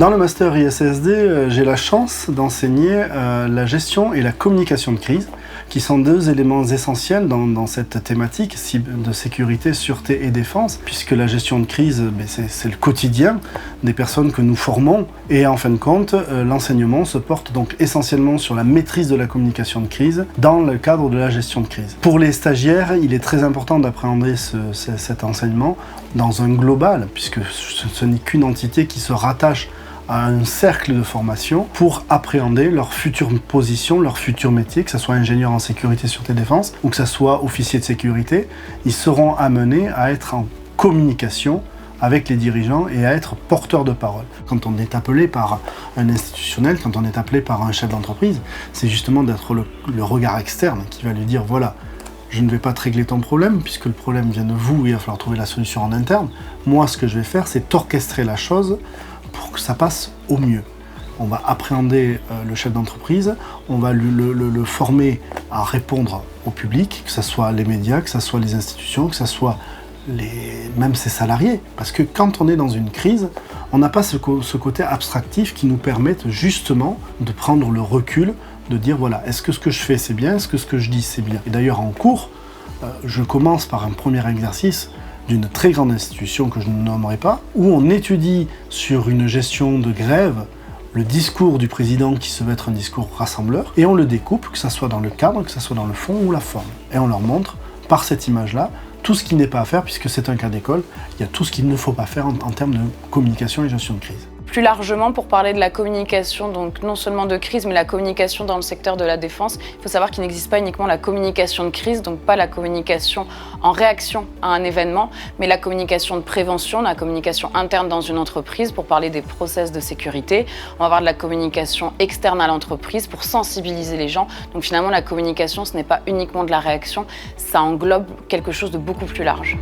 Dans le master ISSD, j'ai la chance d'enseigner la gestion et la communication de crise, qui sont deux éléments essentiels dans cette thématique de sécurité, sûreté et défense, puisque la gestion de crise, c'est le quotidien des personnes que nous formons, et en fin de compte, l'enseignement se porte donc essentiellement sur la maîtrise de la communication de crise dans le cadre de la gestion de crise. Pour les stagiaires, il est très important d'appréhender cet enseignement dans un global, puisque ce n'est qu'une entité qui se rattache à un cercle de formation pour appréhender leur future position, leur futur métier, que ce soit ingénieur en sécurité, sûreté, défense ou que ce soit officier de sécurité. Ils seront amenés à être en communication avec les dirigeants et à être porteurs de parole. Quand on est appelé par un institutionnel, quand on est appelé par un chef d'entreprise, c'est justement d'être le regard externe qui va lui dire voilà, je ne vais pas te régler ton problème puisque le problème vient de vous et il va falloir trouver la solution en interne. Moi, ce que je vais faire, c'est orchestrer la chose pour que ça passe au mieux. On va appréhender le chef d'entreprise, on va le former à répondre au public, que ce soit les médias, que ce soit les institutions, que ce soit même ses salariés. Parce que quand on est dans une crise, on n'a pas ce côté abstractif qui nous permette justement de prendre le recul, de dire voilà, est-ce que ce que je fais c'est bien, est-ce que ce que je dis c'est bien. Et d'ailleurs en cours, je commence par un premier exercice d'une très grande institution que je ne nommerai pas, où on étudie sur une gestion de grève le discours du président qui se veut être un discours rassembleur, et on le découpe, que ce soit dans le cadre, que ce soit dans le fond ou la forme. Et on leur montre, par cette image-là, tout ce qui n'est pas à faire, puisque c'est un cas d'école, il y a tout ce qu'il ne faut pas faire en termes de communication et gestion de crise. Plus largement, pour parler de la communication, donc non seulement de crise, mais la communication dans le secteur de la défense, il faut savoir qu'il n'existe pas uniquement la communication de crise, donc pas la communication en réaction à un événement, mais la communication de prévention, la communication interne dans une entreprise pour parler des process de sécurité. On va avoir de la communication externe à l'entreprise pour sensibiliser les gens. Donc finalement, la communication, ce n'est pas uniquement de la réaction, ça englobe quelque chose de beaucoup plus large.